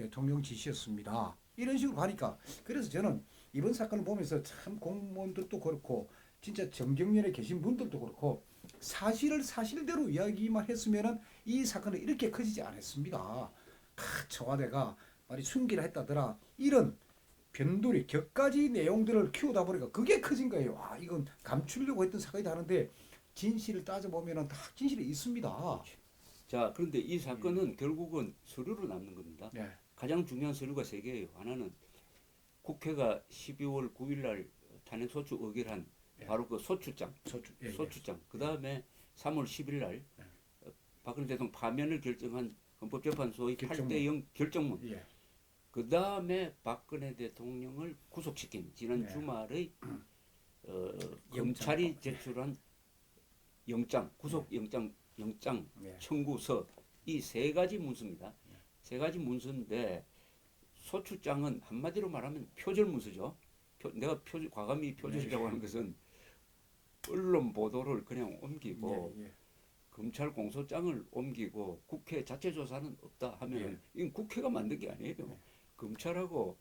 대통령 지시였습니다. 이런 식으로 하니까 그래서 저는 이번 사건을 보면서 참 공무원들도 그렇고 진짜 정경련에 계신 분들도 그렇고 사실을 사실대로 이야기만 했으면은 이 사건은 이렇게 커지지 않았습니다. 청와대가 말이 숨기라 했다더라 이런 변두리 격가지 내용들을 키우다 보니까 그게 커진 거예요. 이건 감추려고 했던 사건이다 하는데 진실을 따져보면 다 진실이 있습니다. 자, 그런데 이 사건은 결국은 서류로 남는 겁니다. 네. 가장 중요한 서류가 세 개예요. 하나는 국회가 12월 9일 날 탄핵소추 의결한 예. 바로 그 소추장, 예. 소추장. 그 다음에 3월 10일 날 예. 박근혜 대통령 파면을 결정한 헌법재판소의 결정문. 8대0 결정문. 예. 그 다음에 박근혜 대통령을 구속시킨 지난 네. 주말의 검찰이 제출한 영장, 구속영장 예. 청구서 이 세 가지 문서입니다. 세 가지 문서인데 소추장은 한마디로 말하면 표절 문서죠. 내가 과감히 표절이라고 하는 것은 언론 보도를 그냥 옮기고 예. 검찰 공소장을 옮기고 국회 자체 조사는 없다 하면 이건 국회가 만든 게 아니에요. 검찰하고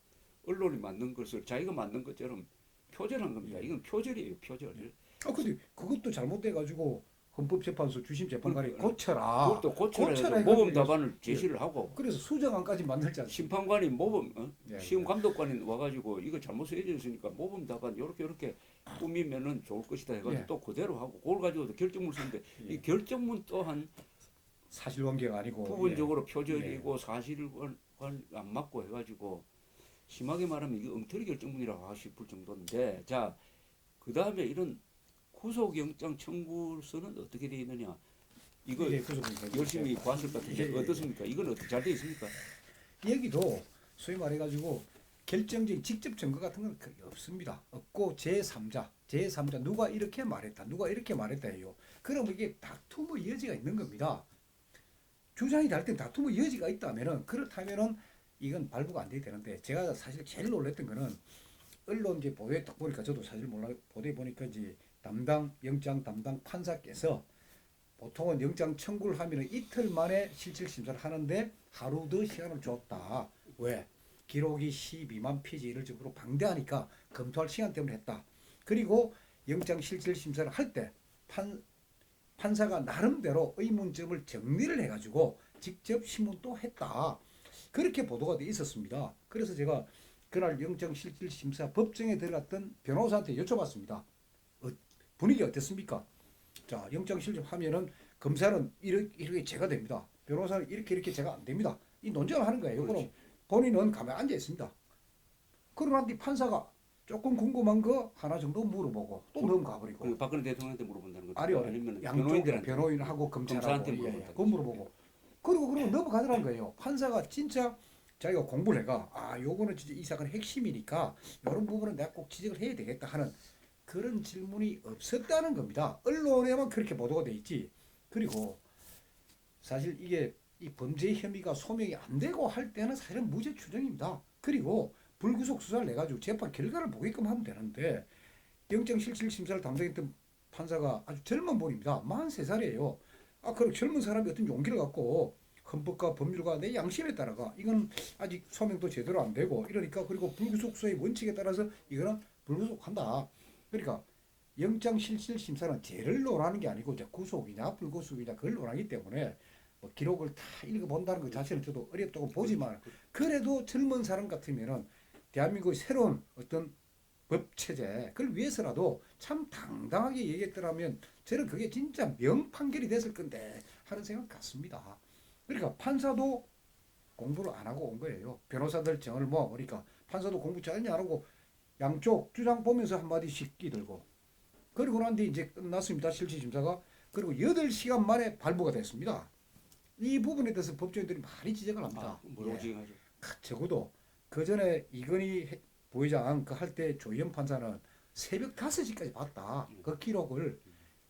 언론이 만든 것을 자기가 만든 것처럼 표절한 겁니다. 이건 표절이에요, 표절. 근데 그것도 잘못돼가지고 헌법재판소 주심 재판관이 그러니까 고쳐라. 그것도 고쳐라 해서 해가지고 모범 답안을 제시를 하고 그래서 수정안까지 만들지 않습니까? 심판관이 모범 예, 시험 감독관이 와가지고 이거 잘못 쓰여져 있으니까 모범 답안 이렇게 꾸미면은 좋을 것이다 해가지고 예. 또 그대로 하고 그걸 가지고도 결정문 쓰는데 이 결정문 또한 사실관계가 아니고 부분적으로 표절이고 사실관 안 맞고 해가지고 심하게 말하면 이게 엉터리 결정문이라고 하고 싶을 정도인데 자 그 다음에 이런 구속영장 청구서는 어떻게 되어 있느냐 이거 열심히 봤을 것 같은데 어떻습니까? 이건 어떻게 잘 되어 있습니까? 여기도 소위 말해가지고 결정적인 직접 증거 같은 건 거의 없습니다. 없고 제3자 누가 이렇게 말했다 해요. 그러면 이게 다툼의 여지가 있는 겁니다. 주장이 다를 때 다툼의 여지가 있다면은 그렇다면은 이건 발부가 안 돼야 되는데 제가 사실 제일 놀랐던 거는 언론 이제 보도에 딱 보니까 저도 사실 몰라 보도에 보니까 이제 영장 담당 판사께서 보통은 영장 청구를 하면 이틀 만에 실질 심사를 하는데 하루 더 시간을 줬다. 왜? 기록이 12만 페이지 이럴 정도로 방대하니까 검토할 시간 때문에 했다. 그리고 영장 실질 심사를 할 때 판사가 나름대로 의문점을 정리를 해가지고 직접 신문도 했다. 그렇게 보도가 돼 있었습니다. 그래서 제가 그날 영장 실질 심사 법정에 들어갔던 변호사한테 여쭤봤습니다. 분위기 어땠습니까? 자, 영장 실질하면은 검사는 이렇게 제가 됩니다. 변호사는 이렇게 제가 안 됩니다. 이 논쟁을 하는 거예요. 그럼 본인은 가만히 앉아 있습니다. 그러나 판사가 조금 궁금한 거 하나 정도 물어보고 또 넘어가버리고. 박근혜 대통령한테 물어본다는 거죠? 아니면 양쪽 변호인하고 검찰한테 물어본다. 그거 물어보고. 그리고 넘어가더라는 거예요. 판사가 진짜 자기가 공부를 해가 요거는 진짜 이 사건의 핵심이니까 이런 부분은 내가 꼭 지적을 해야 되겠다 하는 그런 질문이 없었다는 겁니다. 언론에만 그렇게 보도가 돼 있지. 그리고 사실 이게 이 범죄 혐의가 소명이 안 되고 할 때는 사실은 무죄 추정입니다. 그리고 불구속 수사를 내가지고 재판 결과를 보게끔 하면 되는데 영장 실질 심사를 담당했던 판사가 아주 젊은 분입니다. 43살이에요. 그럼 젊은 사람이 어떤 용기를 갖고 헌법과 법률과 내 양심에 따라가 이건 아직 소명도 제대로 안 되고 이러니까 그리고 불구속 수사의 원칙에 따라서 이거는 불구속한다. 그러니까 영장 실질 심사는 죄를 논하는 게 아니고 이제 구속이냐 불구속이냐 그걸 논하기 때문에 뭐 기록을 다 읽어본다는 것 자체는 저도 어렵다고 보지만 그래도 젊은 사람 같으면은 대한민국의 새로운 어떤 법 체제 그걸 위해서라도 참 당당하게 얘기했더라면 저는 그게 진짜 명판결이 됐을 건데 하는 생각 같습니다. 그러니까 판사도 공부를 안 하고 온 거예요. 변호사들 정을 모아보니까 판사도 공부 전혀 안 하고 양쪽 주장 보면서 한마디씩 끼들고 그리고 난 뒤에 이제 끝났습니다. 실질 심사가. 그리고 8시간 만에 발부가 됐습니다. 이 부분에 대해서 법조인들이 많이 지적을 합니다. 뭐라고 지적하죠? 적어도 그 전에 이건희 부회장 그 할 때 조희연 판사는 새벽 5시까지 봤다. 그 기록을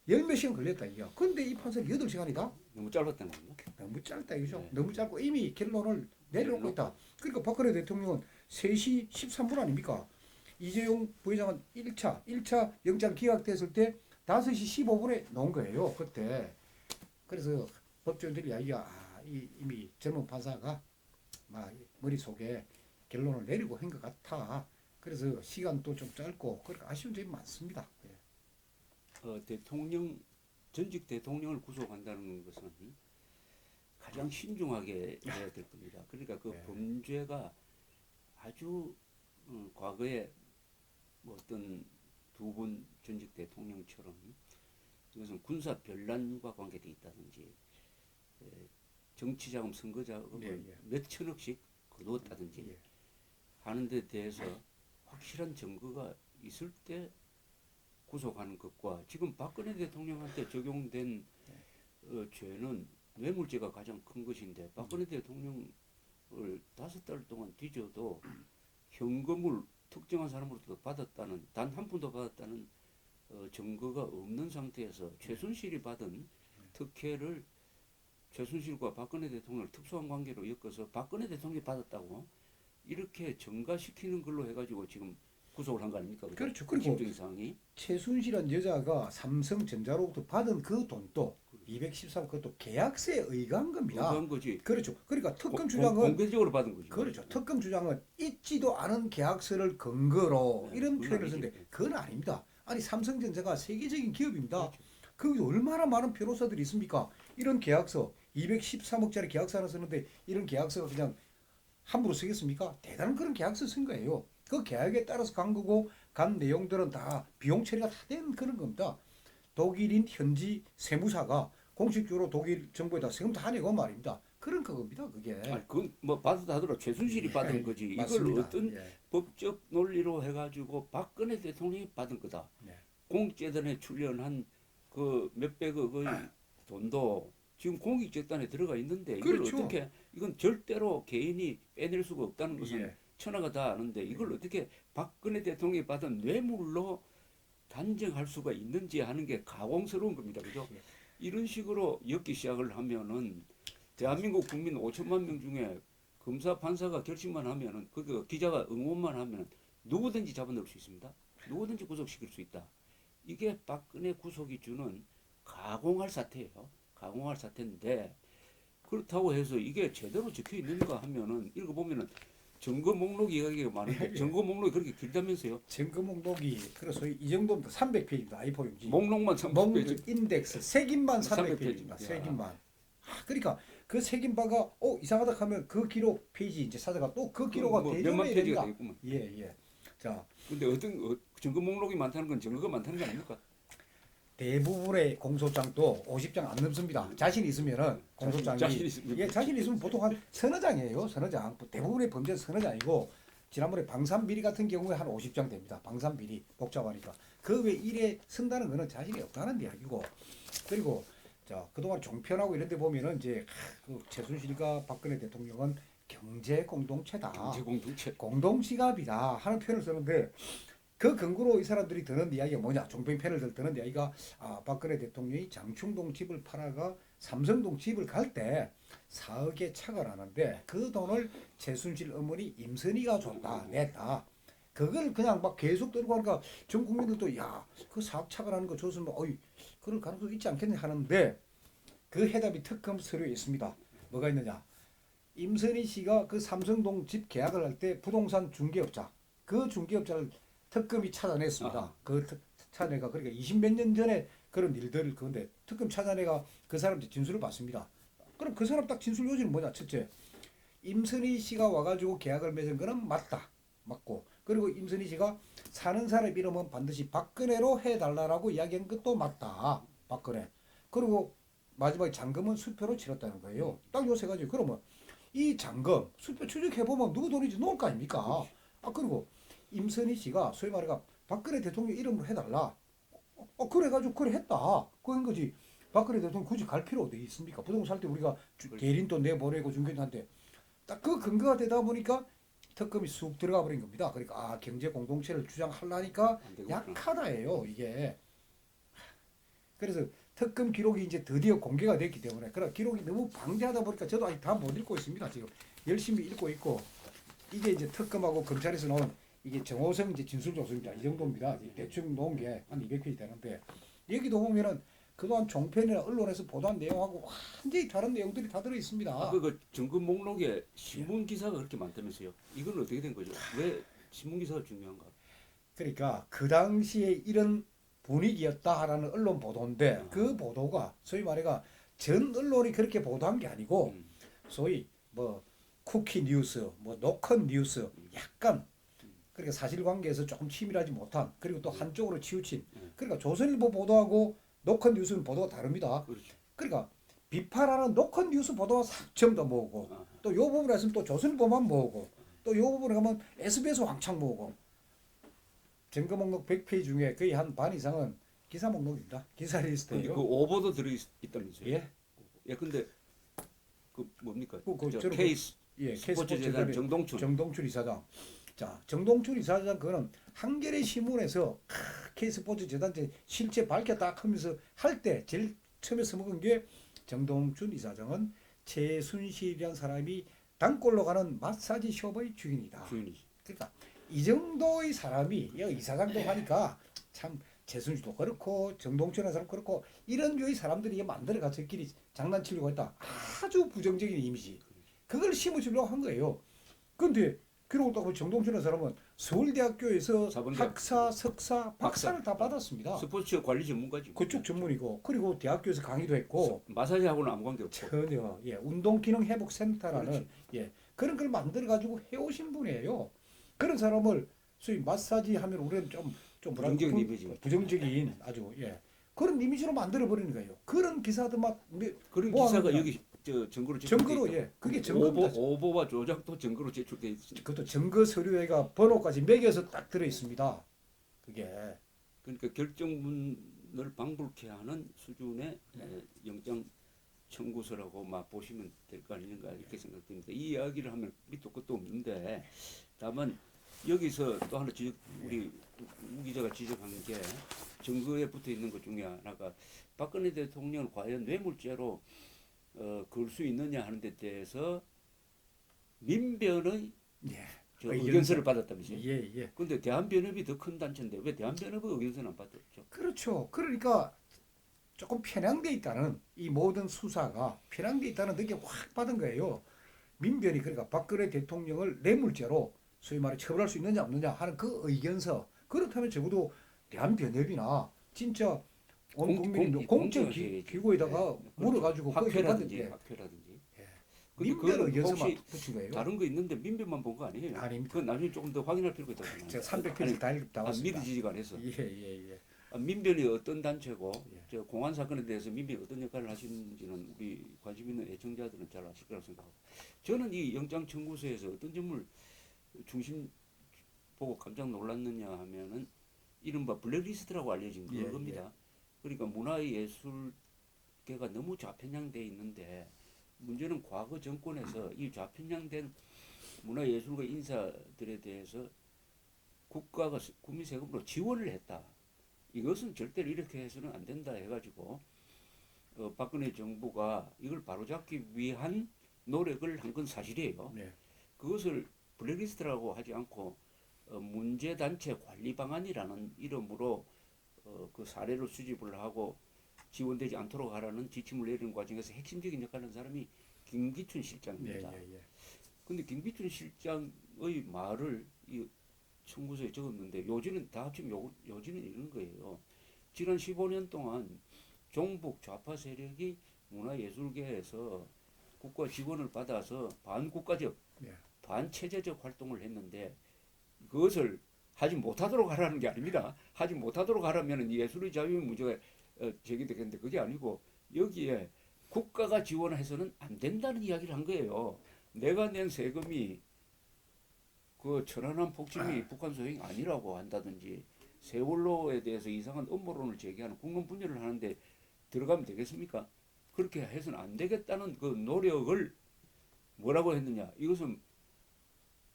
10몇 시간 걸렸다 이게. 근데 이 판사는 8시간이다? 너무 짧았다는 거죠? 너무 짧다 이거죠. 너무 짧고 이미 결론을 내려놓고 있다. 그러니까 박근혜 대통령은 3시 13분 아닙니까? 이재용 부회장은 1차 영장 기각됐을 때 5시 15분에 나온 거예요. 그때. 그래서 법조인들이 이야기가 이미 젊은 판사가 막 머릿속에 결론을 내리고 한 것 같아. 그래서 시간도 좀 짧고 그렇게 아쉬운 점이 많습니다. 예. 전직 대통령을 구속한다는 것은 가장 신중하게 해야 될 겁니다. 그러니까 그 네. 범죄가 아주 과거에 뭐 어떤 두 분 전직 대통령처럼 이것은 군사 변란과 관계돼 있다든지 정치자금 선거자금을 예, 예. 몇 천억씩 거두었다든지 예. 하는 데 대해서 확실한 증거가 있을 때 구속하는 것과 지금 박근혜 대통령한테 적용된 죄는 뇌물죄가 가장 큰 것인데 박근혜 대통령을 5달 동안 뒤져도 현금을 특정한 사람으로부터 받았다는 단 한 푼도 받았다는 증거가 없는 상태에서 최순실이 받은 특혜를 최순실과 박근혜 대통령을 특수한 관계로 엮어서 박근혜 대통령이 받았다고 이렇게 증가시키는 걸로 해가지고 지금 구속을 한 거 아닙니까? 그렇죠. 그리고 핵심적인 사항이 최순실한 여자가 삼성전자로부터 받은 그 돈도 213 그것도 계약서에 의거한 겁니다. 의거한 거지. 그렇죠. 그러니까 특검 주장은 공개적으로 받은 거지. 그렇죠. 특검 주장은 있지도 않은 계약서를 근거로 네, 이런 그건 표현을 아니지. 쓰는데 그건 아닙니다. 아니 삼성전자가 세계적인 기업입니다. 그렇죠. 거기 얼마나 많은 변호사들이 있습니까? 이런 계약서 213억짜리 계약서 하나 쓰는데 이런 계약서가 그냥 함부로 쓰겠습니까? 대단한 그런 계약서 쓴 거예요. 그 계약에 따라서 간 거고 간 내용들은 다 비용 처리가 다 된 그런 겁니다. 독일인 현지 세무사가 공식적으로 독일 정부에다 세금 다 내고 말입니다. 그런 그겁니다. 그게. 아니, 그건 뭐 받았다 하더라도 최순실이 받은 거지. 이걸 맞습니다. 어떤 예. 법적 논리로 해가지고 박근혜 대통령이 받은 거다. 네. 공익재단에 출연한 그 몇백억의 돈도 지금 공익재단에 들어가 있는데 이걸 그렇죠. 어떻게 이건 절대로 개인이 빼낼 수가 없다는 것은 예. 천하가 다 아는데 이걸 어떻게 박근혜 대통령이 받은 뇌물로 단정할 수가 있는지 하는 게 가공스러운 겁니다. 그죠? 예. 이런 식으로 엮기 시작을 하면은 대한민국 국민 5천만 명 중에 검사 판사가 결심만 하면은 그 기자가 응원만 하면은 누구든지 잡아넣을 수 있습니다. 누구든지 구속시킬 수 있다. 이게 박근혜 구속이 주는 가공할 사태예요. 가공할 사태인데 그렇다고 해서 이게 제대로 적혀 있는가 하면은 읽어보면은 증거 목록 이야기가 많은데 예. 증거 목록이 그렇게 길다면서요? 증거 목록이 그래서 이 정도면 300페이지입니다. A4 용지. 목록만 30페이지. 목록 인덱스 색인만 300페이지. 300페이지입니다. 색인만. 그러니까 그 색인바가 이상하다 하면 그 기록 페이지 이제 찾아가 또 그 기록가 뭐 몇만 대조해야 페이지가 됩니다. 되겠구만. 예, 예. 자, 근데 증거 목록이 많다는 건 증거가 많다는 거 아닙니까? 대부분의 공소장도 50장 안 넘습니다. 자신 있으면은 공소장이 자신 있으면. 예, 자신 있으면 보통 한 서너 장이에요. 서너 장. 대부분의 범죄는 서너 장이고 지난번에 방산비리 같은 경우에 한 50장 됩니다. 방산비리 복잡하니까 그 외 일에 쓴다는 거는 자신이 없다는 이야기고 그리고 자 그동안 종편하고 이런 데 보면은 이제 그 최순실과 박근혜 대통령은 경제 공동체다. 경제 공동체. 공동지갑이다 하는 표현을 쓰는데 그 근거로 이 사람들이 드는 이야기가 뭐냐? 종편 패널들 드는 이야기가 박근혜 대통령이 장충동 집을 팔아가 삼성동 집을 갈 때 4억에 차가 나는데 그 돈을 최순실 어머니 임선희가 줬다 냈다. 그걸 그냥 막 계속 들고 하니까 전 국민들도 그 4억 차가 나는 거 줬으면 그럴 가능성이 있지 않겠냐 하는데 그 해답이 특검 서류에 있습니다. 뭐가 있느냐? 임선희 씨가 그 삼성동 집 계약을 할 때 부동산 중개업자 그 중개업자를 특검이 찾아냈습니다. 그 찾아내가 그러니까 20몇 년 전에 그런 일들을 그런데 특검 찾아내가 그 사람한테 진술을 받습니다. 그럼 그 사람 딱 진술 요지는 뭐냐? 첫째, 임선희 씨가 와가지고 계약을 맺은 거는 맞다. 맞고 그리고 임선희 씨가 사는 사람 이름은 반드시 박근혜로 해달라고 이야기한 것도 맞다. 박근혜. 그리고 마지막에 잔금은 수표로 치렀다는 거예요. 딱 요 세 가지. 그러면 이 잔금 수표 추적해보면 누구 돈인지 나올 거 아닙니까? 그리고 임선희 씨가 소위 말해가 박근혜 대통령 이름으로 해달라. 그래가지고 그래 했다. 그런 거지. 박근혜 대통령 굳이 갈 필요 어디 있습니까? 부동산 살 때 우리가 대리인도 내보내고 중개인한테 딱 그 근거가 되다 보니까 특검이 쑥 들어가 버린 겁니다. 그러니까 경제 공동체를 주장하려니까 약하다예요 이게. 그래서 특검 기록이 이제 드디어 공개가 됐기 때문에 그런 기록이 너무 방대하다 보니까 저도 아직 다 못 읽고 있습니다. 지금 열심히 읽고 있고 이게 이제 특검하고 검찰에서 나온 이게 정호성 이제 진술 조서입니다. 이 정도입니다. 대충 놓은 게 한 200페이지 되는데 여기도 보면은 그동안 종편이나 언론에서 보도한 내용하고 완전히 다른 내용들이 다 들어 있습니다. 그 증거 목록에 신문 기사가 그렇게 많다면서요? 이건 어떻게 된 거죠? 왜 신문 기사가 중요한가? 그러니까 그 당시에 이런 분위기였다라는 언론 보도인데 아. 그 보도가 소위 말해가 전 언론이 그렇게 보도한 게 아니고 음. 소위 뭐 쿠키 뉴스, 뭐 노컷 뉴스 약간 그러니까 사실관계에서 조금 치밀하지 못한 그리고 또 한쪽으로 치우친 그러니까 조선일보 보도하고 노컷 뉴스는 보도가 다릅니다. 그렇죠. 그러니까 비판하는 노컷 뉴스 보도가 전부 다 모으고 아. 또 요 부분에서는 또 조선일보만 모으고 또 요 부분에 가면 SBS 왕창 모으고 증거 목록 100페이지 중에 거의 한 반 이상은 기사 목록입니다. 기사 근데 리스트예요. 그 오보도 들어있다면서요? 예. 예, 근데 그 뭡니까? 그 저 저는 K 예, 스포츠재단 정동춘. 정동춘 이사장. 자, 정동춘 이사장 그는 한겨레 신문에서 K스포츠 재단 실체 밝혔다 하면서 할 때 제일 처음에 써먹은 게 정동춘 이사장은 최순실이라는 사람이 단골로 가는 마사지 숍의 주인이다. 주인이지. 그러니까 이 정도의 사람이 이사장도 하니까 참 최순실도 그렇고 정동춘이라는 사람 그렇고 이런 류의 사람들이 만들어가 저끼리 장난치려고 했다. 아주 부정적인 이미지. 그걸 심어주려고 한 거예요. 그런데 그러고 또 정동춘이라는 사람은 서울대학교에서 사범대학. 학사, 석사, 박사를 다 받았습니다. 스포츠 관리 전문가지. 그쪽 전문이고 그리고 대학교에서 강의도 했고 마사지하고는 아무 관계 없고. 전혀 운동기능회복센터라는 그렇지. 그런 걸 만들어 가지고 해오신 분이에요. 그런 사람을 소위 마사지 하면 우리는 좀 뭐랄까 부정적인 이미지. 부정적인 아주 그런 이미지로 만들어 버리는 거예요. 그런 기사들만 그런 뭐 기사가 합니까? 여기 증거로 증거로 그게 증거입니다. 오보와 조작도 증거로 제출돼 있습니다. 그것도 증거 서류에가 번호까지 매겨서 딱 들어 있습니다. 그게 그러니까 결정문을 방불케 하는 수준의 영장 청구서라고 막 보시면 될 거 아닌가 이렇게 생각됩니다. 이 이야기를 하면 밑도 끝도 없는데 다만 여기서 또 하나 우리 우 기자가 지적한 게 증거에 붙어 있는 것 중에 하나가 박근혜 대통령을 과연 뇌물죄로 걸 수 있느냐 하는 데 대해서 민변의 저 의견서를 받았다면서요. 예. 그런데 대한변협이 더 큰 단체인데 왜 대한변협의 의견서는 안 받았죠? 그렇죠. 그러니까 조금 편향돼 있다는 이 모든 수사가 편향돼 있다는 느낌 확 받은 거예요. 민변이 그러니까 박근혜 대통령을 뇌물죄로 소위 말해 처벌할 수 있느냐 없느냐 하는 그 의견서 그렇다면 적어도 대한변협이나 진짜 온 국민이 공적 기구에다가 물어가지고 학회라든지 학회라든지. 근데 민변 그거는 의견서만 혹시 붙인 거예요. 다른 거 있는데 민변만 본 거 아니에요? 아닙니다. 그건 나중에 조금 더 확인할 필요가 있다고 생각합니다. 제가 300페이지 다 읽다왔습니다. 믿어지지가 않아서. 예. 민변이 어떤 단체고 예. 저 공안 사건에 대해서 민변이 어떤 역할을 하시는지는 우리 관심 있는 애청자들은 잘 아실 거라고 생각하고 저는 이 영장 청구서에서 어떤 점을 중심 보고 깜짝 놀랐느냐 하면은 이른바 블랙리스트라고 알려진 그겁니다. 그러니까 문화예술계가 너무 좌편향돼 있는데 문제는 과거 정권에서 이 좌편향된 문화예술가 인사들에 대해서 국가가 국민 세금으로 지원을 했다. 이것은 절대로 이렇게 해서는 안 된다 해가지고 박근혜 정부가 이걸 바로잡기 위한 노력을 한 건 사실이에요. 네. 그것을 블랙리스트라고 하지 않고 문제단체 관리 방안이라는 이름으로 그 사례를 수집을 하고 지원되지 않도록 하라는 지침을 내리는 과정에서 핵심적인 역할을 한 사람이 김기춘 실장입니다. 근데 김기춘 실장의 말을 이 청구서에 적었는데 요지는 다 합치면 요지는 이런 거예요. 지난 15년 동안 종북 좌파 세력이 문화예술계에서 국가 지원을 받아서 반국가적, 반체제적 활동을 했는데 그것을 하지 못하도록 하라는 게 아닙니다. 하지 못하도록 하라면 예술의 자유의 문제가 제기되겠는데 그게 아니고 여기에 국가가 지원해서는 안 된다는 이야기를 한 거예요. 내가 낸 세금이 그 천안함 폭침이 북한 소행이 아니라고 한다든지 세월호에 대해서 이상한 음모론을 제기하는 국론 분열을 하는데 들어가면 되겠습니까? 그렇게 해서는 안 되겠다는 그 노력을 뭐라고 했느냐? 이것은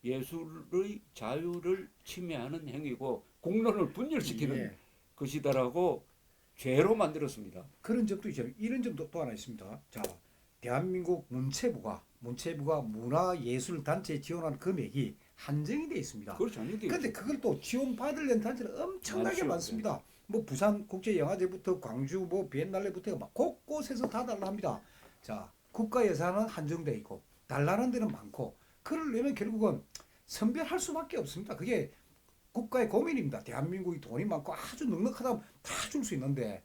예술의 자유를 침해하는 행위고 공론을 분열시키는 것이다라고 죄로 만들었습니다. 그런 점도 있죠. 이런 점도 또 하나 있습니다. 자, 대한민국 문체부가 문화예술단체에 지원하는 금액이 한정이 되어 있습니다. 그렇죠. 그런데 그걸 또 지원받으려는 단체는 엄청나게 많습니다. 뭐 부산 국제영화제부터 광주 뭐 비엔날레부터 막 곳곳에서 다 달라 합니다. 자, 국가 예산은 한정돼 있고 달라는 데는 많고 그러려면 결국은 선별할 수밖에 없습니다. 그게 국가의 고민입니다. 대한민국이 돈이 많고 아주 넉넉하다면 다 줄 수 있는데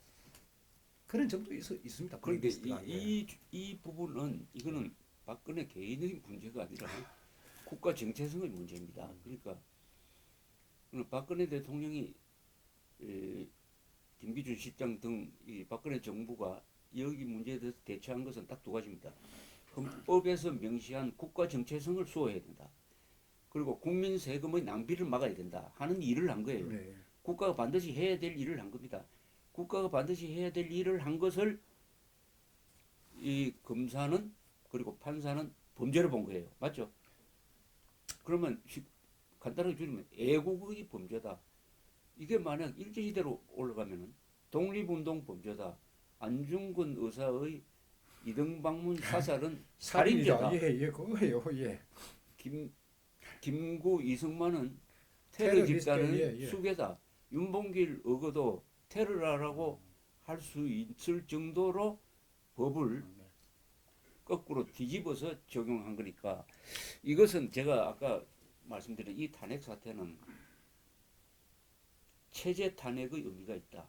그런 점도 있습니다. 그런데 블랙리스트가. 예. 이 부분은 이거는 박근혜 개인의 문제가 아니라 국가 정체성의 문제입니다. 그러니까 박근혜 대통령이 김기준 실장 등 이 박근혜 정부가 여기 문제에 대해서 대처한 것은 딱 두 가지입니다. 헌법에서 명시한 국가 정체성을 수호해야 된다. 그리고 국민 세금의 낭비를 막아야 된다 하는 일을 한 거예요. 네. 국가가 반드시 해야 될 일을 한 겁니다. 국가가 반드시 해야 될 일을 한 것을 이 검사는 그리고 판사는 범죄로 본 거예요. 맞죠? 그러면 간단하게 줄이면 애국의 범죄다. 이게 만약 일제시대로 올라가면은 독립운동 범죄다. 안중근 의사의 이등방문 사살은 살인죄다. 예, 그거예요. 예. 김구 이승만은 테러 테러리스트, 집단의 예, 예. 수괴다. 윤봉길 의거도 테러라고 할 수 있을 정도로 법을 거꾸로 뒤집어서 적용한 거니까 이것은 제가 아까 말씀드린 이 탄핵 사태는 체제 탄핵의 의미가 있다.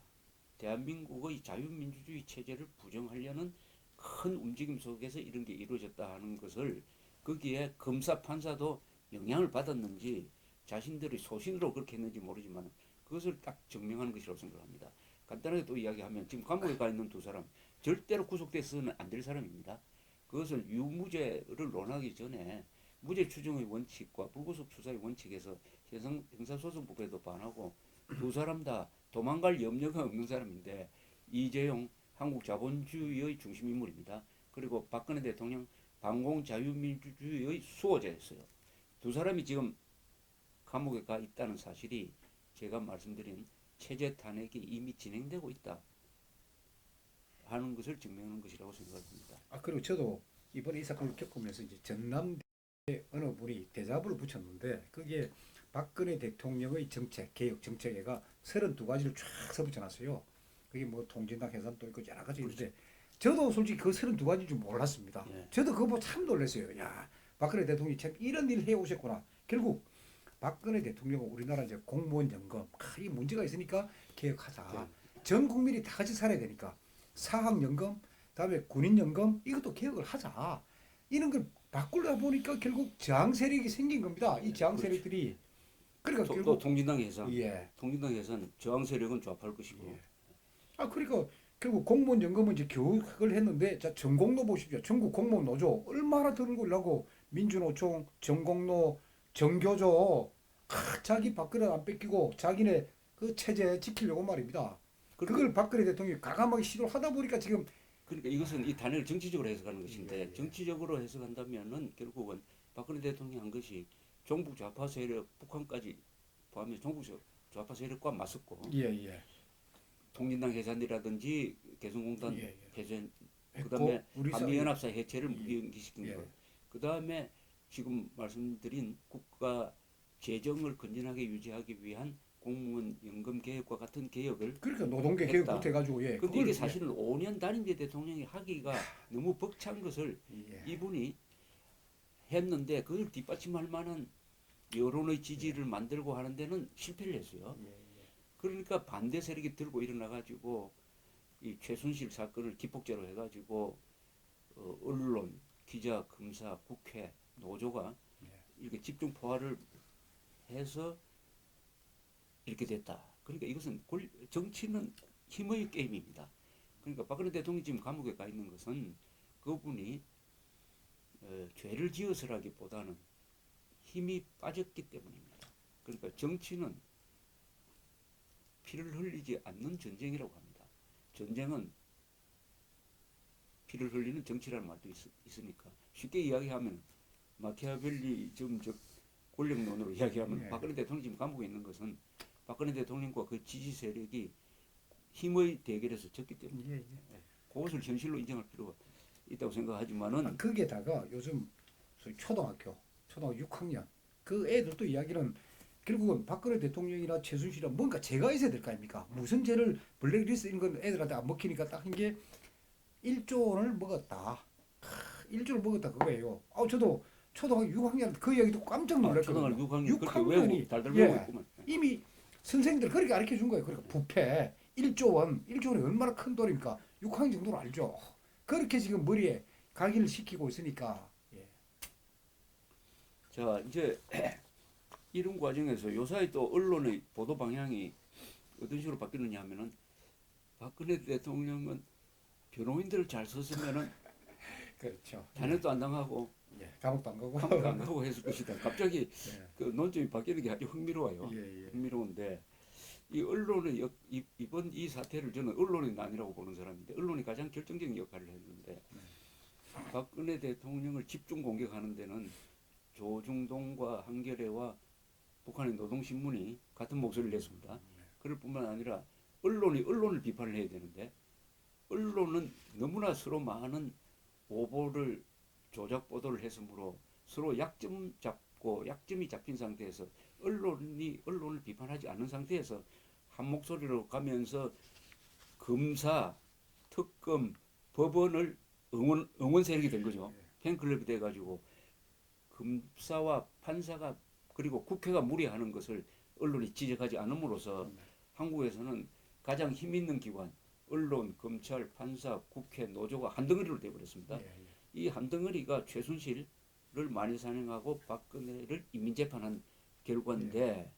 대한민국의 자유민주주의 체제를 부정하려는 큰 움직임 속에서 이런 게 이루어졌다 하는 것을 거기에 검사 판사도 영향을 받았는지 자신들의 소신으로 그렇게 했는지 모르지만 그것을 딱 증명하는 것이라고 생각합니다. 간단하게 또 이야기하면 지금 감옥에 가 있는 두 사람 절대로 구속돼서는 안 될 사람입니다. 그것을 유무죄를 논하기 전에 무죄 추정의 원칙과 불구속 수사의 원칙에서 형사소송법에도 반하고 두 사람 다 도망갈 염려가 없는 사람인데 이재용 한국 자본주의의 중심 인물입니다. 그리고 박근혜 대통령 반공 자유민주주의의 수호자였어요. 두 사람이 지금 감옥에 가 있다는 사실이 제가 말씀드린 체제 탄핵이 이미 진행되고 있다 하는 것을 증명하는 것이라고 생각합니다. 그리고 저도 이번에 이 사건을 겪으면서 이제 전남대 어느 분이 대자보를 붙였는데 거기에 박근혜 대통령의 정책, 개혁 정책에가 32가지를 쫙 써붙여놨어요. 그게 뭐 통진당 해산도 있고 여러 가지 있는데 저도 솔직히 그 32가지 줄 몰랐습니다. 예. 저도 그거 보고 참 놀랐어요. 야, 박근혜 대통령이 참 이런 일을 해오셨구나. 결국 박근혜 대통령은 우리나라 이제 공무원 연금 이 문제가 있으니까 개혁하자. 전 국민이 다 같이 살아야 되니까 사학연금, 그다음에 군인연금 이것도 개혁을 하자. 이런 걸 바꾸다 보니까 결국 저항 세력이 생긴 겁니다. 이 저항 세력들이 그러니까 또 결국 통진당 해산, 예. 통진당 해산 저항 세력은 좌파할 것이고 예. 그러니까 결국 공무원 연금은 이제 교육을 했는데 자 전공로 보십시오. 전국 공무원 노조 얼마나 들고 일하고 민주노총, 전공로, 정교조 자기 밥그릇 안 뺏기고 자기네 그 체제 지키려고 말입니다. 그걸 박근혜 대통령이 과감하게 시도를 하다 보니까 지금 그러니까 이것은 이 단어를 정치적으로 해석하는 것인데 예, 예. 정치적으로 해석한다면은 결국은 박근혜 대통령이 한 것이 종북 좌파 세력 북한까지 포함해서 종북 좌파 세력과 맞섰고 예. 통진당 해산이라든지 개성공단 예. 해산 했고, 그다음에 우리 한미연합사 해체를 예. 무기연기시킨 예. 것 그다음에 지금 말씀드린 국가 재정을 건전하게 유지하기 위한 공무원 연금 개혁과 같은 개혁을 그러니까 노동계 했다. 개혁부터 해가지고 예. 근데 이게 사실은 5년 단임제 대통령이 하기가 너무 벅찬 것을 예. 이분이 했는데 그걸 뒷받침할 만한 여론의 지지를 만들고 하는 데는 실패를 했어요. 그러니까 반대 세력이 들고 일어나가지고 이 최순실 사건을 기폭제로 해가지고 언론, 기자, 검사, 국회, 노조가 이렇게 집중 포화를 해서 이렇게 됐다. 그러니까 이것은 정치는 힘의 게임입니다. 그러니까 박근혜 대통령이 지금 감옥에 가 있는 것은 그분이 죄를 지어서라기보다는 힘이 빠졌기 때문입니다. 그러니까 정치는 피를 흘리지 않는 전쟁이라고 합니다. 전쟁은 피를 흘리는 정치라는 말도 있으니까 쉽게 이야기하면 마키아벨리즘적 권력론으로 이야기하면 예. 박근혜 대통령이 지금 감옥에 있는 것은 박근혜 대통령과 그 지지 세력이 힘의 대결에서 졌기 때문에 그것을 현실로 인정할 필요가 있다고 생각하지만은 거기에다가 요즘 소위 초등학교 6학년 그 애들도 이야기는 결국은 박근혜 대통령이나 최순실이나 뭔가 죄가 있어야 될 거 아닙니까? 무슨 죄를 블랙리스트 이런 건 애들한테 안 먹히니까 딱 한 게 1조 원을 먹었다. 1조를 먹었다 그거예요. 저도 초등학교 6학년 그 이야기 듣고 깜짝 놀랐거든요. 초등학교 6학년 그렇게 6학년이 외우고 달달 외우고 있구만. 이미 선생님들 그렇게 가르쳐 준 거예요. 그러니까 부패 1조 원, 1조 원이 얼마나 큰 돈입니까? 6학년 정도는 알죠. 그렇게 지금 머리에 각인을 시키고 있으니까. 예. 자 이제 이런 과정에서 요사이 또 언론의 보도 방향이 어떤 식으로 바뀌느냐 하면은 박근혜 대통령은 변호인들을 잘 썼으면은 그렇죠. 탄핵도 안 당하고 예. 감옥도 안 가고. 감옥 안 가고 했을 것이다. 갑자기 예. 그 논점이 바뀌는 게 아주 흥미로워요. 예, 예. 흥미로운데 이 언론의 이번 이 사태를 저는 언론의 난이라고 보는 사람인데 언론이 가장 결정적인 역할을 했는데 박근혜 대통령을 집중 공격하는 데는 조중동과 한겨레와 북한의 노동신문이 같은 목소리를 냈습니다. 그럴 뿐만 아니라 언론을 비판을 해야 되는데 언론은 너무나 서로 많은 오보를 조작 보도를 했으므로 서로 약점이 잡힌 상태에서 언론을 비판하지 않는 상태에서 한 목소리로 가면서 검사, 특검, 법원을 응원 세력이 된 거죠. 팬클럽이 돼가지고 검사와 판사가 그리고 국회가 무리하는 것을 언론이 지적하지 않음으로써 한국에서는 가장 힘 있는 기관 언론, 검찰, 판사, 국회, 노조가 한덩어리로 돼버렸습니다. 이 한덩어리가 최순실을 많이 산행하고 박근혜를 인민재판한 결과인데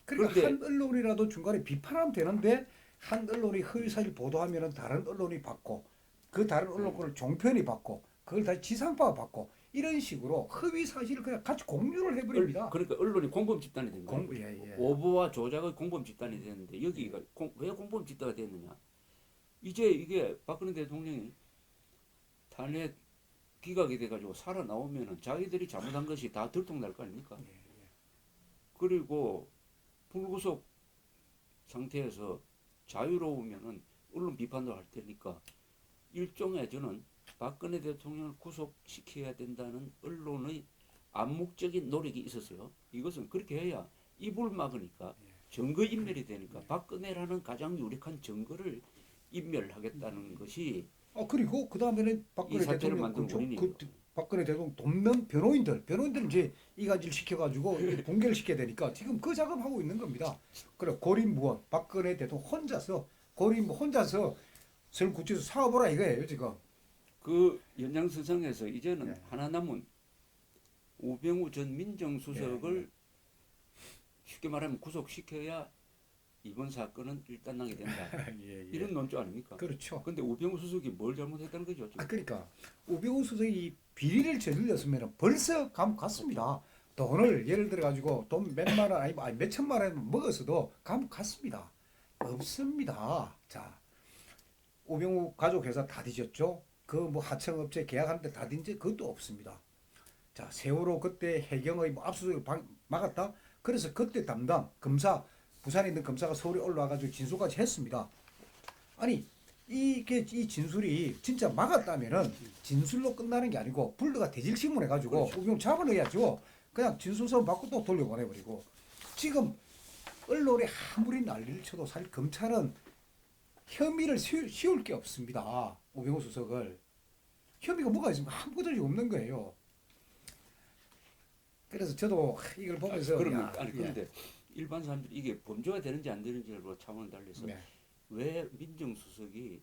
그러니까 그런데 한 언론이라도 중간에 비판하면 되는데 한 언론이 허위사실 보도하면 다른 언론이 받고 그 다른 언론 거를 종편이 받고 그걸 다시 지상파가 받고 이런 식으로 허위사실을 그냥 같이 공유를 해버립니다. 그러니까 언론이 공범 집단이 된 거예요. 예. 오보와 조작의 공범 집단이 됐는데 여기가 왜 공범 집단이 됐느냐? 이제 이게 박근혜 대통령이 탄핵 기각이 돼가지고 살아나오면은 자기들이 잘못한 것이 다 들통날 거 아닙니까? 그리고 불구속 상태에서 자유로우면은 언론 비판도 할 테니까 일종의 저는 박근혜 대통령을 구속시켜야 된다는 언론의 암묵적인 노력이 있었어요. 이것은 그렇게 해야 입을 막으니까 증거 인멸이 되니까 박근혜라는 가장 유력한 증거를 인멸하겠다는 것이 그리고 그 다음에는 이 박근혜 사태를 대통령 만든 원인이에요. 박근혜 대통령 돕는 변호인들은 이제 이간질 시켜가지고 붕괴를 시켜야 되니까 지금 그 작업하고 있는 겁니다. 그래 고립무원 박근혜 대통령 혼자서 혼자서 설구치에서 사업하라 이거예요 지금. 그 연장선상에서 이제는 네. 하나 남은 우병우 전 민정수석을 쉽게 말하면 구속시켜야 이번 사건은 일단락이 된다. 이런 논조 아닙니까? 그렇죠. 근데 우병우 수석이 뭘 잘못했다는 거죠? 지금? 그러니까 우병우 수석이 비리를 저질렀으면 벌써 감옥 갔습니다. 돈을 예를 들어 가지고 돈 몇만 원 아니 몇 천만 원 먹었어도 감옥 갔습니다. 없습니다. 자 우병우 가족 회사 다 뒤졌죠. 그 뭐 하청업체 계약하는데 다 뒤진 그것도 없습니다. 자 세월호 그때 해경의 뭐 압수수색을 막았다. 그래서 그때 담당 검사 부산에 있는 검사가 서울에 올라와가지고 진술까지 했습니다. 아니 이 진술이 진짜 막았다면은 진술로 끝나는 게 아니고 불러가 대질신문 해가지고 그렇죠. 우병우 잡아넣어야죠. 그냥 진술서 받고 또 돌려보내버리고 지금 언론에 아무리 난리를 쳐도 사실 검찰은 혐의를 씌울 게 없습니다. 우병우 수석을 혐의가 뭐가 있으면 아무것도 없는 거예요. 그래서 저도 이걸 보면서 그러면 그런데 일반 사람들이 이게 범죄가 되는지 안 되는지를 차원을 달리해서 왜 민정수석이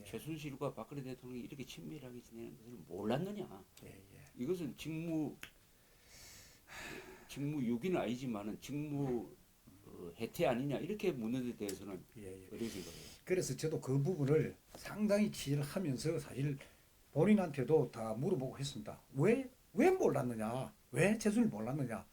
최순실과 박근혜 대통령이 이렇게 친밀하게 지내는 것을 몰랐느냐? 이것은 직무 유기는 아니지만은 직무 해태 아니냐 이렇게 묻는 데 대해서는 어떻게 생각해요? 그래서 저도 그 부분을 상당히 취재를 하면서 사실 본인한테도 다 물어보고 했습니다. 왜 몰랐느냐? 왜 최순실 몰랐느냐?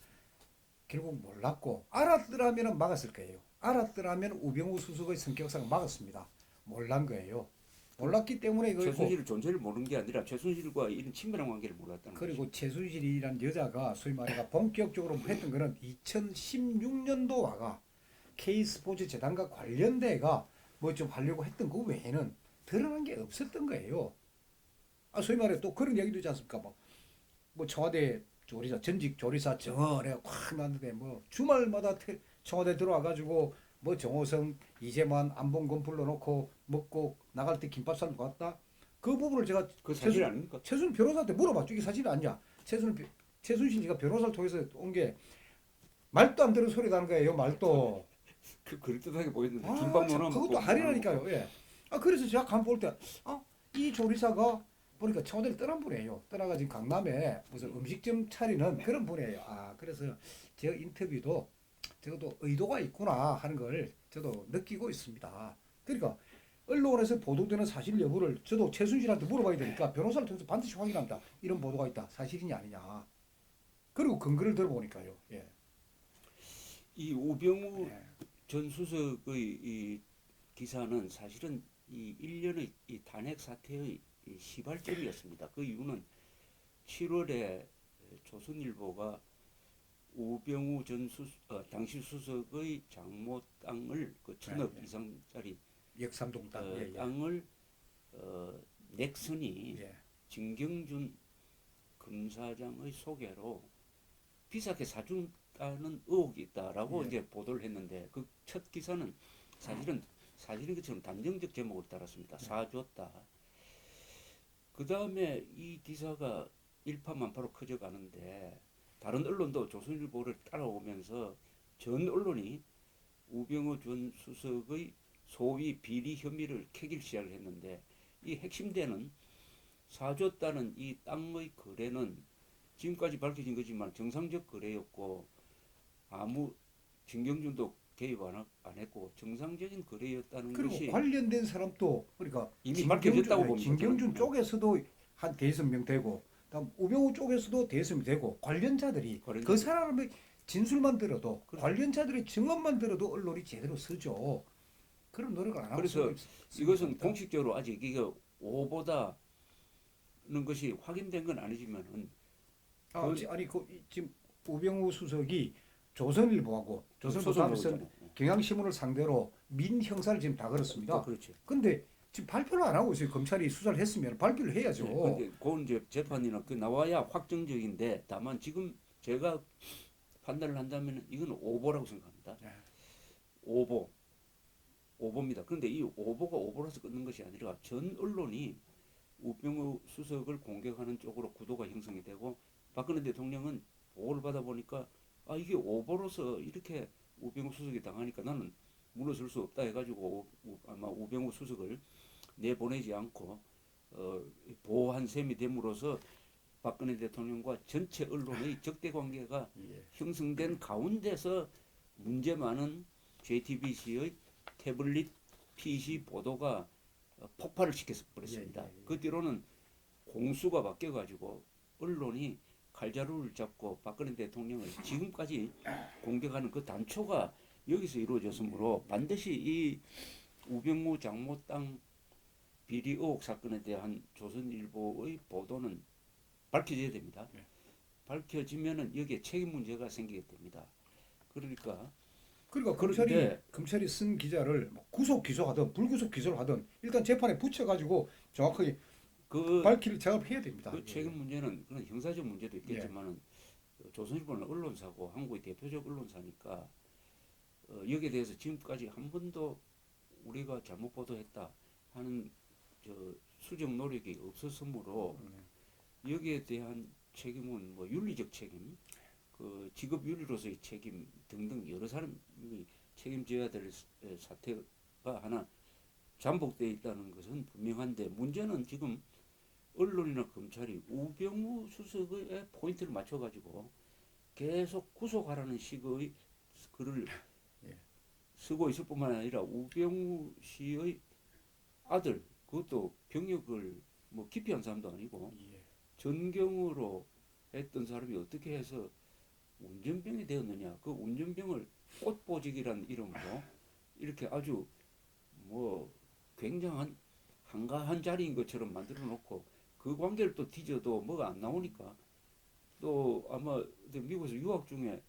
결국 몰랐고 알았더라면 막았을 거예요. 알았더라면 우병우 수석의 성격상 막았습니다. 몰란 거예요. 몰랐기 때문에 이거 최순실 존재를 모르는 게 아니라 최순실과 이런 친밀한 관계를 몰랐다는 그리고 거죠. 최순실이란 여자가 소위 말해가 본격적으로 했던 거는 2016년도 와가 K스포츠 재단과 관련돼가 뭐 좀 하려고 했던 그 외에는 드러난 게 없었던 거예요. 소위 말해 또 그런 얘기도 있지 않습니까? 뭐 청와대 조리사 전직 조리사 정원에 확 났는데 뭐 주말마다 청와대 들어와가지고 뭐 정호성 이재만 안봉근 불러놓고 먹고 나갈 때 김밥 싸는 거 같다. 그 부분을 제가 그 사실 아닙니까? 최순 변호사한테 물어봤죠. 이게 사실이 아니냐. 최순실 씨가 변호사를 통해서 온 게 말도 안 되는 소리 나는 거예요. 말도. 그 그럴듯하게 보였는데 아, 김밥 참, 논하면 그것도 아니라니까요. 예. 아 그래서 제가 간 볼 때, 이 조리사가 보니까 청와대를 떠난 분이에요. 떠나가 지금 강남에 무슨 음식점 차리는 그런 분이에요. 아 그래서 제 인터뷰도 저도 의도가 있구나 하는 걸 저도 느끼고 있습니다. 그러니까 언론에서 보도되는 사실 여부를 저도 최순실한테 물어봐야 되니까 변호사를 통해서 반드시 확인한다. 이런 보도가 있다. 사실이냐 아니냐. 그리고 근거를 들어보니까요. 예. 이 우병우 예. 전 수석의 이 기사는 사실은 이 일련의 이 탄핵 사태의 이 시발점이었습니다. 그 이유는 7월에 조선일보가 우병우 당시 수석의 장모 땅을 그 천억 예, 예. 이상짜리 역삼동 땅. 예, 예. 땅을 넥슨이 예. 진경준 검사장의 소개로 비싸게 사준다는 의혹이 있다라고 예. 이제 보도를 했는데 그 첫 기사는 사실인 것처럼 단정적 제목을 달았습니다. 사줬다. 그 다음에 이 기사가 일파만파로 커져가는데 다른 언론도 조선일보를 따라오면서 전 언론이 우병우 전 수석의 소위 비리 혐의를 캐기 시작을 했는데 이 핵심되는 사줬다는 이 땅의 거래는 지금까지 밝혀진 거지만 정상적 거래였고 아무 진경준도 개입 안 했고 정상적인 거래였다는 그리고 것이 관련된 사람도 그러니까 이미 밝혀졌다고 봅니다. 진경준 저는. 쪽에서도 한 대여섯 명 되고, 다음 우병우 쪽에서도 대여섯 명 되고 관련자들이 그 사람의 진술만 들어도 그렇죠. 관련자들의 증언만 들어도 언론이 제대로 쓰죠. 그런 노력을 안 하고 그래서 있습니다. 이것은 공식적으로 아직 이게 오보다는 것이 확인된 건 아니지만은 아니 지금 우병우 수석이 조선일보하고 조선일보 소송을 다음선 했잖아요. 경향신문을 상대로 민형사를 지금 다 걸었습니다. 그렇지. 근데 지금 발표를 안 하고 있어요. 검찰이 수사를 했으면 발표를 해야죠. 근데 그건 이제 재판이나 그 나와야 확정적인데 다만 지금 제가 판단을 한다면 이건 오보라고 생각합니다. 네. 오보입니다. 그런데 이 오보가 오보라서 끊는 것이 아니라 전 언론이 우병우 수석을 공격하는 쪽으로 구도가 형성이 되고 박근혜 대통령은 보고를 받아 보니까 이게 오보로서 이렇게 우병우 수석이 당하니까 나는 물러설 수 없다 해가지고 아마 우병우 수석을 내보내지 않고 보호한 셈이 됨으로써 박근혜 대통령과 전체 언론의 적대 관계가 예. 형성된 가운데서 문제 많은 JTBC의 태블릿 PC 보도가 폭발을 시켜서 버렸습니다. 예. 그 뒤로는 공수가 바뀌어가지고 언론이 칼자루를 잡고 박근혜 대통령을 지금까지 공격하는 그 단초가 여기서 이루어졌으므로 반드시 이 우병우 장모 땅 비리 의혹 사건에 대한 조선일보의 보도는 밝혀져야 됩니다. 밝혀지면은 여기에 책임 문제가 생기게 됩니다. 그러니까 검찰이 쓴 기자를 뭐 구속 기소하든 불구속 기소를 하든 일단 재판에 붙여가지고 정확하게 밝힐 작업해야 됩니다. 그 책임 문제는 그런 형사적 문제도 있겠지만은 조선일보는 언론사고 한국의 대표적 언론사니까 여기에 대해서 지금까지 한 번도 우리가 잘못 보도했다 하는 수정 노력이 없었으므로 여기에 대한 책임은 뭐 윤리적 책임, 그 직업 윤리로서의 책임 등등 여러 사람이 책임져야 될 사태가 하나 잠복되어 있다는 것은 분명한데 문제는 지금 언론이나 검찰이 우병우 수석의 포인트를 맞춰가지고 계속 구속하라는 식의 글을 쓰고 있을 뿐만 아니라 우병우 씨의 아들 그것도 병역을 뭐 기피한 사람도 아니고 전경으로 했던 사람이 어떻게 해서 운전병이 되었느냐. 그 운전병을 꽃보직이라는 이름으로 이렇게 아주 뭐 굉장한 한가한 자리인 것처럼 만들어 놓고 그 관계를 또 뒤져도 뭐가 안 나오니까 또 아마 미국에서 유학 중에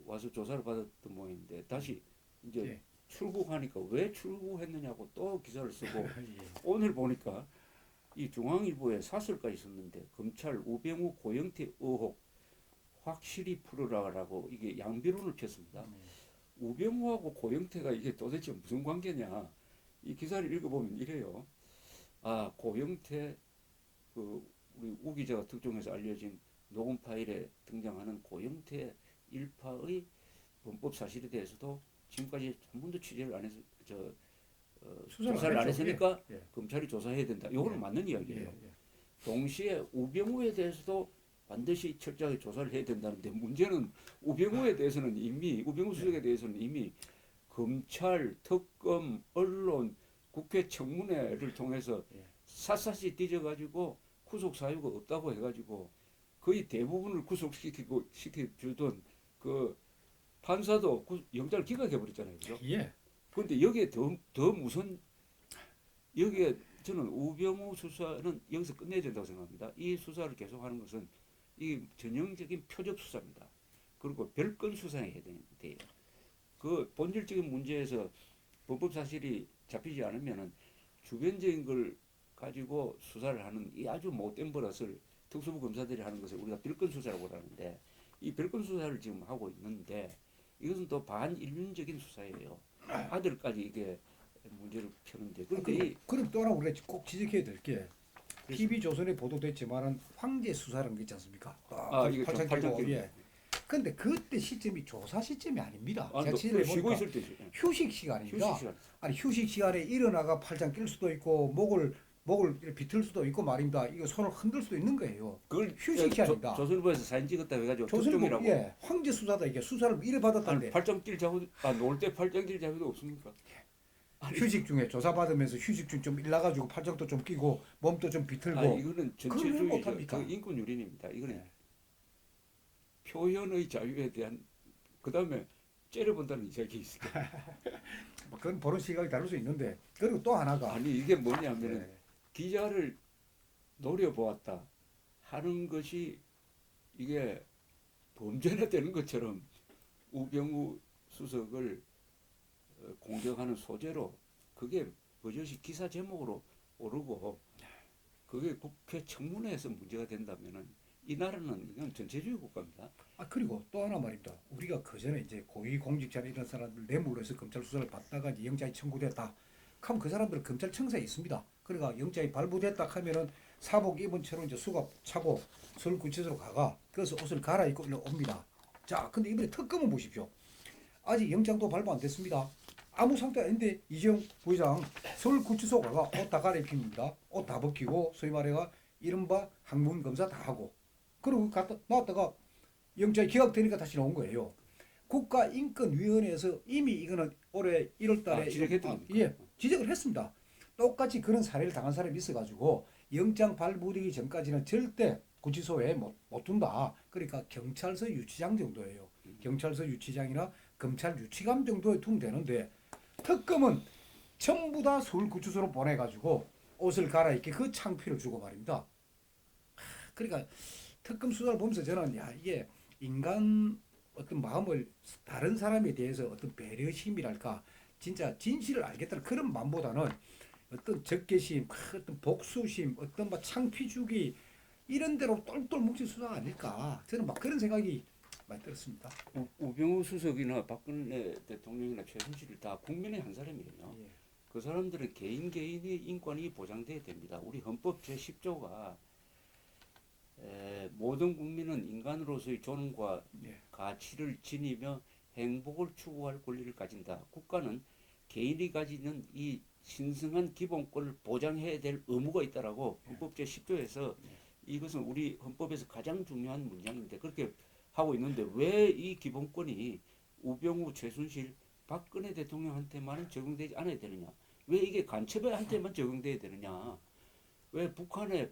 와서 조사를 받았던 모양인데 다시 이제 출국하니까 왜 출국했느냐고 또 기사를 쓰고 오늘 보니까 이 중앙일보에 사설까지 있었는데 검찰 우병우 고영태 의혹 확실히 풀어라라고 이게 양비론을 폈습니다. 우병우하고 고영태가 이게 도대체 무슨 관계냐? 이 기사를 읽어보면 이래요. 아, 고영태 그 우리 우 기자가 특종해서 알려진 녹음 파일에 등장하는 고영태 일파의 범법 사실에 대해서도 지금까지 한 번도 취재를 안 해서 조사를 안 했으니까 예. 검찰이 조사해야 된다. 이거는 예. 맞는 이야기예요. 예. 동시에 우병우에 대해서도 반드시 철저하게 조사를 해야 된다는데 문제는 우병우에 대해서는 이미 우병우 수석에 대해서는 이미 검찰, 특검, 언론, 국회 청문회를 통해서 예. 샅샅이 뒤져가지고 구속 사유가 없다고 해가지고 거의 대부분을 시켜주던 그 판사도 영장을 기각해 버렸잖아요, 그죠? 예. 그런데 여기에 더 무슨 여기에 저는 우병우 수사는 여기서 끝내야 된다고 생각합니다. 이 수사를 계속하는 것은 이 전형적인 표적 수사입니다. 그리고 별건 수사에 해당돼요. 그 본질적인 문제에서 범법 사실이 잡히지 않으면은 주변적인 걸 가지고 수사를 하는 이 아주 못된 버릇을 특수부 검사들이 하는 것을 우리가 별건 수사라고 하는데 이 별건 수사를 지금 하고 있는데 이것은 또 반인륜적인 수사예요. 아들까지 이게 문제를 펴는데 그런데 그럼 또 하나 우리가 꼭 지적해야 될 게 TV조선에 보도됐지만은 황제 수사라는 게 있지 않습니까? 이게 팔짱 팔짱 끼고 끼고. 예. 근데 그때 시점이 조사 시점이 아닙니다. 아, 제가 너 지도해 쉬고 보니까 있을 때죠. 예. 휴식 시간입니다. 휴식 시간. 아니 휴식 시간에 일어나가 팔짱 낄 수도 있고 목을 이렇게 비틀 수도 있고 말입니다. 이거 손을 흔들 수도 있는 거예요. 그걸 휴식 시간이다. 조선일보에서 사진 찍었다 해가지고 조선일보 특종이라고. 예, 황제 수사다 이게 수사를 이래 받았다는데 팔짱 낄 자유, 놀 때 팔짱 낄 자유도 없습니까? 아니, 휴식 중에 조사 받으면서 휴식 중 좀 일나가지고 팔짱도 좀 끼고 몸도 좀 비틀고 이거는 그걸 왜 전체주의 못합니까? 인권 유린입니다. 이거는 예. 표현의 자유에 대한 그 다음에 째려본다는 이야기 있어요. 뭐 그건 보는 시각이 다를 수 있는데 그리고 또 하나가 아니 이게 뭐냐면은 예. 기자를 노려보았다 하는 것이 이게 범죄나 되는 것처럼 우병우 수석을 공격하는 소재로 그게 버젓이 기사 제목으로 오르고 그게 국회 청문회에서 문제가 된다면은 이 나라는 이건 전체주의 국가입니다. 그리고 또 하나 말입니다. 우리가 그전에 이제 고위공직자나 이런 사람들 뇌물로 해서 검찰 수사를 받다가 이제 영장이 청구됐다. 그럼 그 사람들은 검찰 청사에 있습니다. 그러니까 영장이 발부됐다 하면은 사복 입은 채로 이제 수갑 차고 서울구치소로 가가 그래서 옷을 갈아입고 일로 옵니다. 자, 근데 이번에 특검은 보십시오. 아직 영장도 발부 안 됐습니다. 아무 상태 아닌데 이재용 부회장 서울구치소 가가 옷 다 갈아입힙니다. 옷 다 벗기고 소위 말해가 이른바 항문 검사 다 하고 그리고 갔다 나왔다가 영장이 기각되니까 다시 나온 거예요. 국가인권위원회에서 이미 이거는 올해 1월달에 지적했던 겁니까? 예, 지적을 했습니다. 똑같이 그런 사례를 당한 사람이 있어가지고 영장 발부되기 전까지는 절대 구치소에 못 둔다. 그러니까 경찰서 유치장 정도예요. 경찰서 유치장이나 검찰 유치감 정도에 두면 되는데 특검은 전부 다 서울구치소로 보내가지고 옷을 갈아입게 그 창피를 주고 말입니다. 그러니까 특검 수사를 보면서 저는 이게 인간 어떤 마음을 다른 사람에 대해서 어떤 배려심이랄까 진짜 진실을 알겠다는 그런 마음보다는 어떤 적개심, 어떤 복수심, 어떤 막 창피주기 이런 대로 똘똘 뭉친 수사가 아닐까 저는 막 그런 생각이 많이 들었습니다. 우병우 수석이나 박근혜 대통령이나 최순실이 다 국민의 한 사람이에요. 예. 그 사람들은 개인의 인권이 보장돼야 됩니다. 우리 헌법 제10조가 모든 국민은 인간으로서의 존엄과 예. 가치를 지니며 행복을 추구할 권리를 가진다. 국가는 개인이 가지는 이 신성한 기본권을 보장해야 될 의무가 있다라고 헌법 제10조에서 이것은 우리 헌법에서 가장 중요한 문장인데 그렇게 하고 있는데 왜 이 기본권이 우병우, 최순실, 박근혜 대통령한테만은 적용되지 않아야 되느냐? 왜 이게 간첩한테만 적용돼야 되느냐? 왜 북한에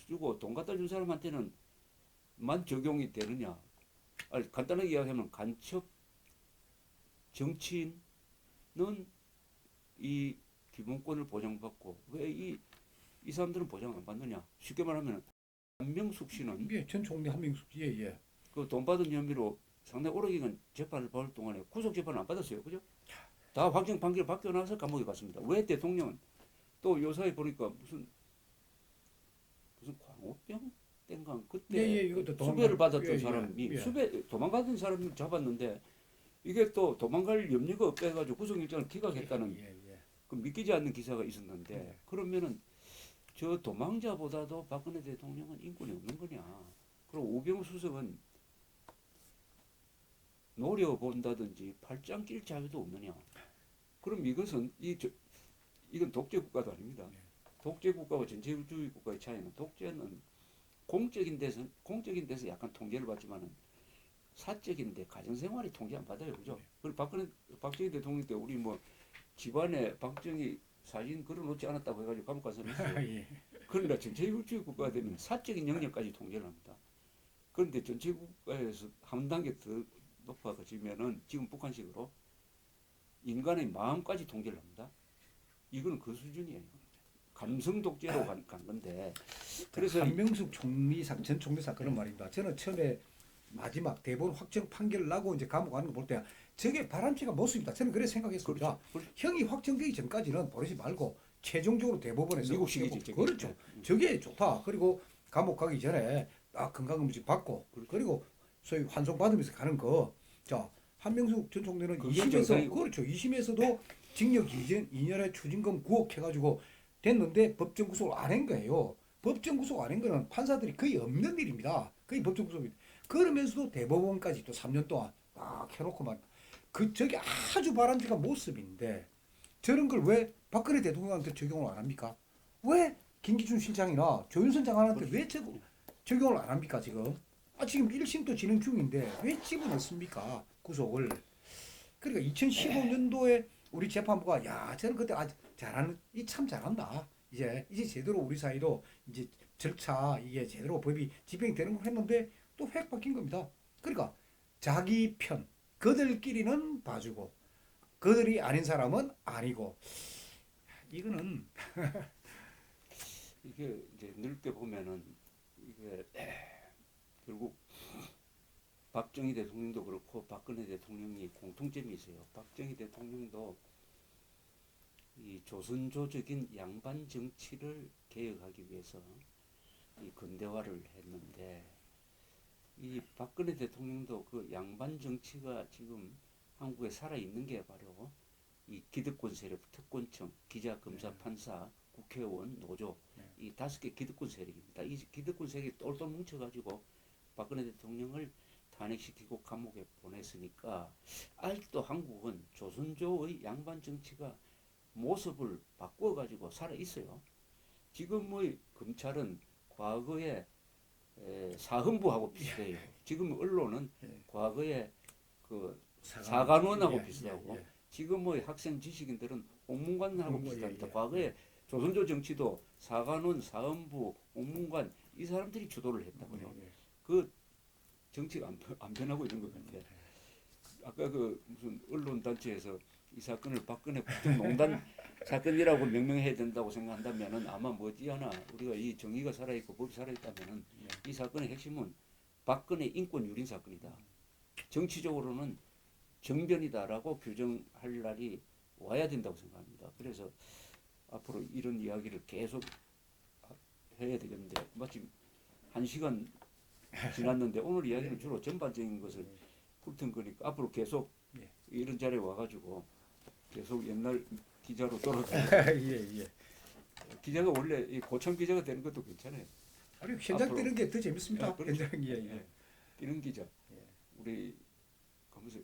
주고 돈 갖다 준 사람한테는 만 적용이 되느냐? 간단하게 이야기하면 간첩 정치인은 이 기본권을 보장받고 왜 이 사람들은 보장 안 받느냐? 쉽게 말하면 한명숙 씨는 예, 전 총리 한명숙 예. 그 돈 받은 혐의로 상당히 오래 기간 재판을 받을 동안에 구속 재판을 안 받았어요, 그죠? 다 확정 판결 받고 나서 감옥에 갔습니다. 왜 대통령은 또 요사이 보니까 무슨 광우병 땡강 그때 예, 이것도 수배를 받았던 예, 예, 사람이 예. 수배 도망가던 사람을 잡았는데 이게 또 도망갈 염려가 없어가지고 구속영장을 기각했다는 예, 예. 그 믿기지 않는 기사가 있었는데 예. 그러면은 저 도망자보다도 박근혜 대통령은 인권이 없는 거냐? 그리고 우병우 수석은 노려본다든지 팔짱 낄 자유도 없느냐? 그럼 이것은 이건 독재 국가도 아닙니다. 독재 국가와 전체주의 국가의 차이는 독재는 공적인 데서 약간 통제를 받지만은 사적인데 가정생활이 통제 안 받아요, 그죠? 그리고 박정희 대통령 때 우리 뭐 집안에 박정희 사진 걸어놓지 않았다고 해가지고 감옥 간 사람이 있어요. 예. 그러나 전체주의 국가가 되면 사적인 영역까지 통제를 합니다. 그런데 전체 국가에서 한 단계 더 높아지면은 지금 북한식으로 인간의 마음까지 통제를 합니다. 이거는 그 수준이에요. 감성 독재로 간 건데. 그래서 한명숙 전 총리 사건은 말입니다. 저는 처음에 마지막 대법원 확정 판결 나고 이제 감옥 가는 거 볼 때 저게 바람직한 모습이다. 저는 그래 생각했습니다. 그렇죠. 형이 확정되기 전까지는 버리지 말고 최종적으로 대법원에서 미국식이지, 저게. 그렇죠. 네. 저게 좋다. 그리고 감옥 가기 전에 건강검진 받고 그리고 소위 환송 받으면서 가는 거. 자, 한명숙 전 총리는 그게 2심에서 정상이고. 그렇죠. 2심에서도 징역 2년에 추징금 9억 해가지고 됐는데 법정 구속을 안 한 거예요. 법정 구속 안 한 거는 판사들이 거의 없는 일입니다. 거의 법정 구속이. 그러면서도 대법원까지 또 3년 동안 막 해놓고만 저게 아주 바람직한 모습인데 저런 걸 왜 박근혜 대통령한테 적용을 안 합니까? 왜 김기춘 실장이나 조윤선 장관한테 왜 적용을 안 합니까 지금? 지금 1심도 진행 중인데 왜 집어넣습니까 구속을? 그러니까 2015년도에 우리 재판부가 야 저는 그때 아주 잘하는 이 참 잘한다. 이제 제대로 우리 사이도 이제 절차 이게 제대로 법이 집행되는 걸 했는데 또 획 바뀐 겁니다. 그러니까 자기 편 그들끼리는 봐주고 그들이 아닌 사람은 아니고 이거는 이게 이제 넓게 보면은 이게 결국 박정희 대통령도 그렇고 박근혜 대통령이 공통점이 있어요. 박정희 대통령도 이 조선조적인 양반 정치를 개혁하기 위해서 이 근대화를 했는데 이 박근혜 대통령도 그 양반 정치가 지금 한국에 살아 있는 게 바로 이 기득권 세력, 특권층, 기자, 검사, 판사, 국회의원, 노조 이 5개 기득권 세력입니다. 이 기득권 세력이 똘똘 뭉쳐가지고 박근혜 대통령을 탄핵시키고 감옥에 보냈으니까 아직도 한국은 조선조의 양반 정치가 모습을 바꿔가지고 살아 있어요. 지금의 검찰은 과거에 사헌부하고 비슷해요. 지금 언론은 과거에 그 사관원하고 비슷하고 지금의 학생 지식인들은 옥문관하고 비슷합니다. 과거에 조선조 정치도 사관원, 사헌부, 옥문관 이 사람들이 주도를 했다고요. 그 정치가 안 변하고 있는 것 같아요. 아까 그 무슨 언론 단체에서 이 사건을 박근혜 국정농단 사건이라고 명명해야 된다고 생각한다면은 아마 머지않아 우리가 이 정의가 살아있고 법이 살아있다면은 이 사건의 핵심은 박근혜 인권 유린 사건이다. 정치적으로는 정변이다라고 규정할 날이 와야 된다고 생각합니다. 그래서 앞으로 이런 이야기를 계속 해야 되겠는데 마침 1시간 지났는데 오늘 이야기는 주로 전반적인 것을 훑은 거니까 앞으로 계속 이런 자리에 와가지고 계속 옛날 기자로 돌아가. 예. 기자가 원래 이 고참 기자가 되는 것도 괜찮아요. 아니 현장 앞으로. 뛰는 게 더 재밌습니다. 그렇죠. 현장 예. 뛰는 기자. 우리 가면서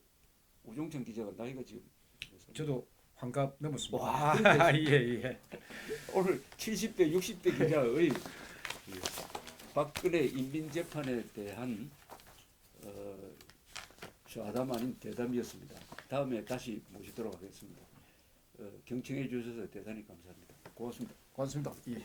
우종천 기자가 나이가 지금 몇 살이에요? 저도 환갑 넘었습니다. 와, 예. 오늘 70대 60대 기자의 이 박근혜 인민재판에 대한 좌담 아닌 대담이었습니다. 다음에 다시 모시도록 하겠습니다. 경청해 주셔서 대단히 감사합니다. 고맙습니다. 고맙습니다. 예.